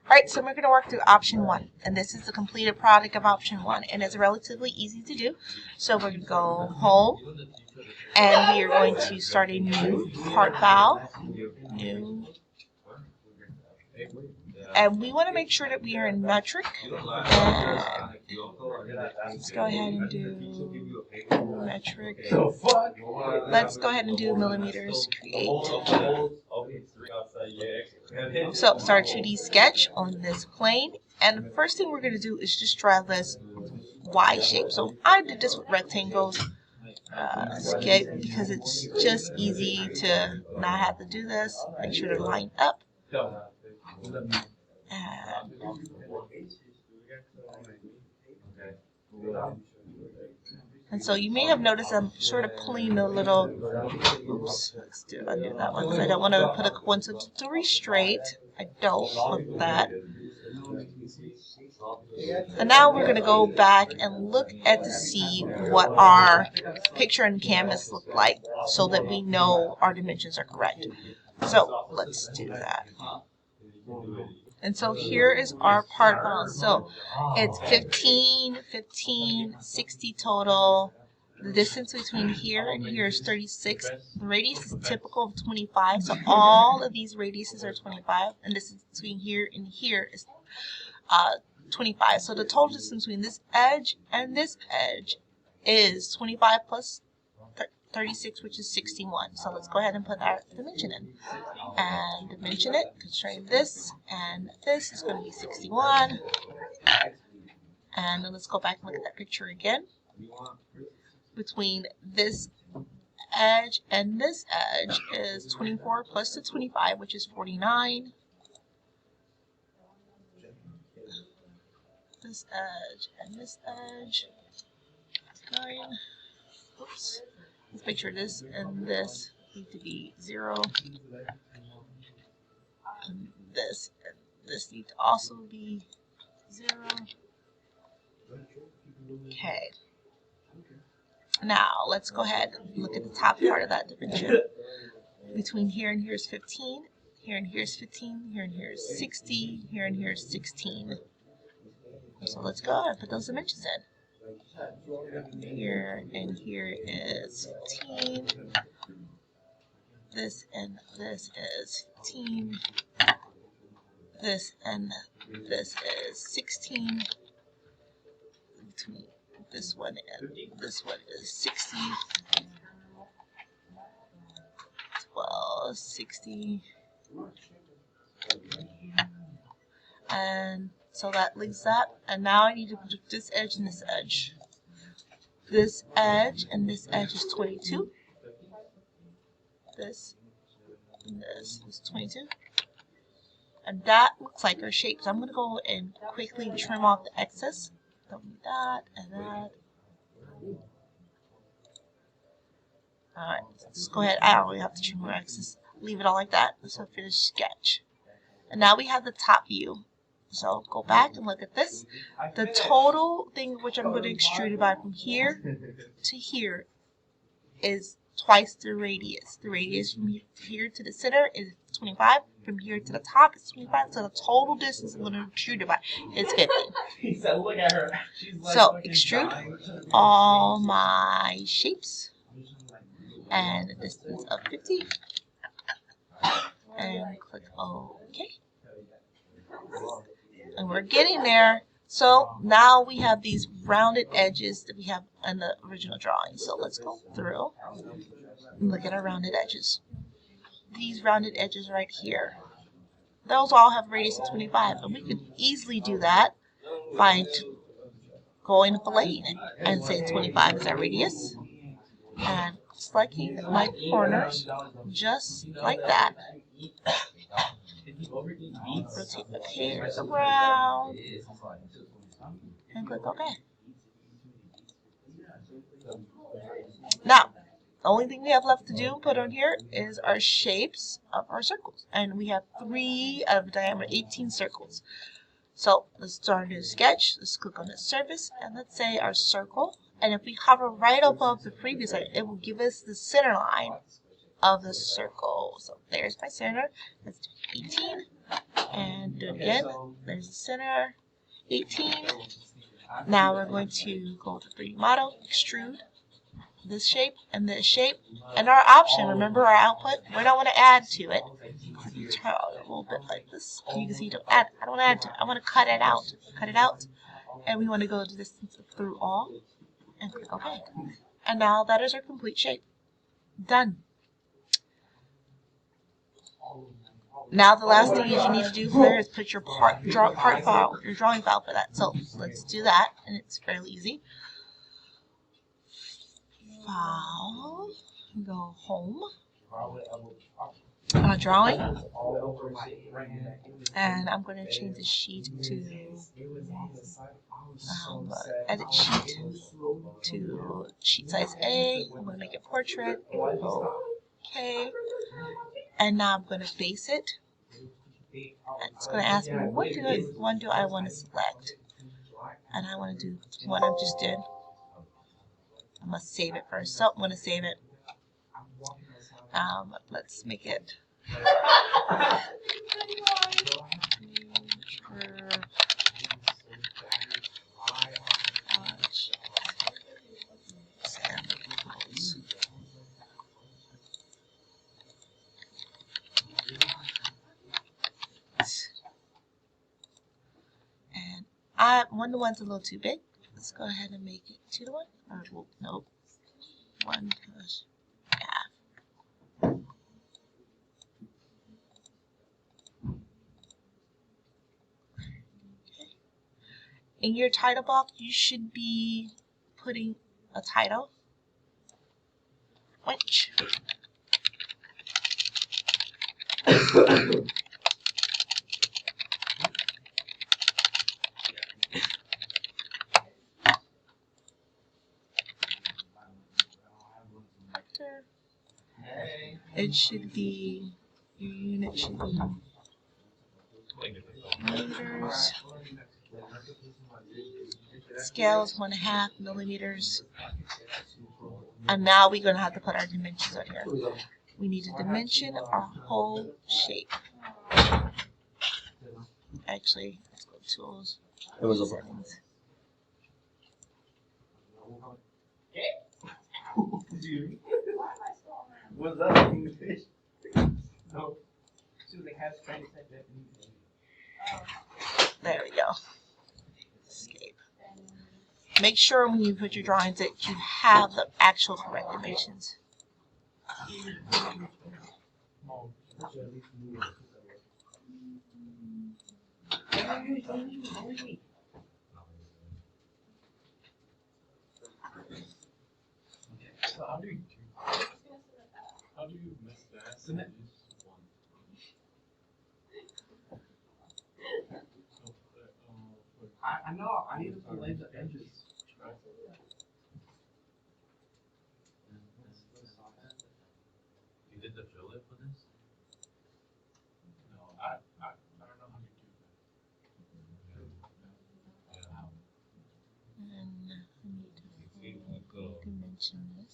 Alright, so we're going to work through option 1, and this is the completed product of option 1, and it's relatively easy to do. So we're going to go home, and we are going to start a new part file, new, and we want to make sure that we are in metric, and let's go ahead and do metric. Let's go ahead and do millimeters, create. So start 2D sketch on this plane, and the first thing we're going to do is just draw this Y shape. So I did this with rectangles because it's just easy to not have to do this. Make sure to line up. And so you may have noticed I'm sort of pulling a little, oops, let's undo that one because I don't want to put a coincidence straight. I don't want that. And now we're going to go back and look at to see what our picture and canvas look like so that we know our dimensions are correct. So let's do that. And so here is our part file. So it's 15, 15, 60 total. The distance between here and here is 36. The radius is typical of 25. So all of these radiuses are 25. And the distance between here and here is 25. So the total distance between this edge and this edge is 25 plus 36, which is 61. So let's go ahead and put our dimension in. And dimension it, constrain this, and this is going to be 61. And then let's go back and look at that picture again. Between this edge and this edge is 24 plus the 25, which is 49. This edge and this edge, 9. Oops. Let's make sure this and this need to be 0. And this need to also be 0. Okay. Now let's go ahead and look at the top part of that dimension. Between here and here is 15. Here and here is 15. Here and here is 60. Here and here is 16. So let's go ahead and put those dimensions in. Here and here is 15. This and this is 15. This and this is 16. Between this one and this one is 60. 12, 60. And so that leaves that. And now I need to put this edge and this edge. This edge and this edge is 22. This and this is 22. And that looks like our shape. So I'm going to go and quickly trim off the excess. Don't need that and that. Alright, let's go ahead. I don't really have to trim our excess. Leave it all like that. Let's finish sketch. And now we have the top view. So go back and look at this. The total thing which I'm going to extrude about from here to here is twice the radius. The radius from here to the center is 25. From here to the top is 25. So the total distance I'm going to extrude about is 50. He said, look at her. She's like so extrude all my shapes and a distance of 50. And click OK. And we're getting there. So now we have these rounded edges that we have in the original drawing. So let's go through and look at our rounded edges. These rounded edges right here, those all have a radius of 25. And we could easily do that by going to plane and saying 25 is our radius. And selecting my corners just like that. Rotate the page around and click OK. Now, the only thing we have left to do, put on here, is our shapes of our circles. And we have 3 out of a diameter 18 circles. So let's start a new sketch. Let's click on the surface and let's say our circle. And if we hover right above the previous line, it will give us the center line of the circle. So there's my center. Let's do 18. And do it again. There's the center. 18. Now we're going to go to 3D model, extrude this shape and this shape. And our option, remember our output, we don't want to add to it. You turn it a little bit like this. You can see, I don't want to add to it. I want to cut it out. Cut it out. And we want to go to distance through all. And click OK. And now that is our complete shape. Done. Now the last thing you need to do here is put your part file, your drawing file for that. So let's do that, and it's fairly easy. File, go home, drawing, and I'm going to change the sheet to edit sheet to sheet size A. I'm going to make it portrait. Okay. And now I'm going to base it. It's going to ask me, what one do I want to select? And I want to do what I just did. I must save it first. So I'm going to save it. Let's make it. And 1:1's a little too big. Let's go ahead and make it 2:1. Or nope, 1 half. Okay. In your title block, you should be putting a title. Which it should be, your unit should be meters. Scale is 1/2 millimeters. And now we're going to have to put our dimensions on here. We need to dimension our whole shape. Actually, let's go to tools. Settings. What's up, English? No. There we go. Escape. Make sure when you put your drawings that you have the actual correct dimensions. So how do you miss that? So I know. I need to lay the edges. You did the fillet for this? No, I don't know how you do that. And I need to dimension this.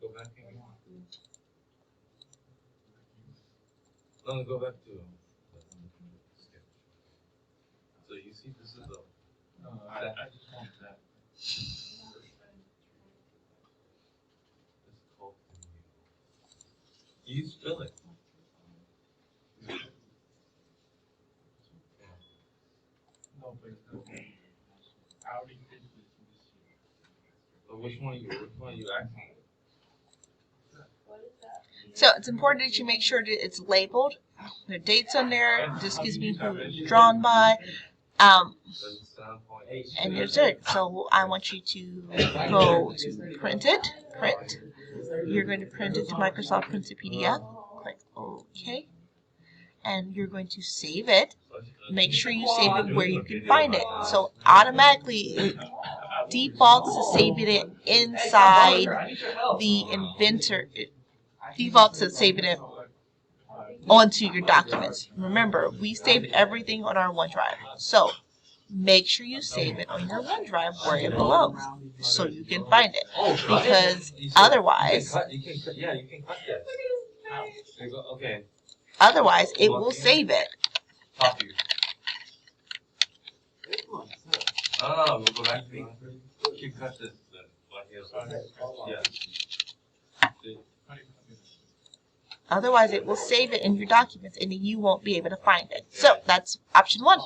Go back again. No, go back to sketch. So you see, this is the. I just want that. This is called. You use fillet. No, but how do you think this? So which one are you asking? So it's important that you make sure that it's labeled. There are dates on there. This gives me who it's drawn by. And there's it. So I want you to go to print it. Print. You're going to print it to Microsoft Print to PDF. Click OK. And you're going to save it. Make sure you save it where you can find it. So automatically it defaults to saving it inside the Inventor. It defaults to saving it onto your documents. Remember, we save everything on our OneDrive. So make sure you save it on your OneDrive where it belongs so you can find it. Because otherwise, you can cut that. Okay. Otherwise it will save it Copy. No, we'll go back to you cut this one here. Yeah. Otherwise, it will save it in your documents and you won't be able to find it. So that's option 1.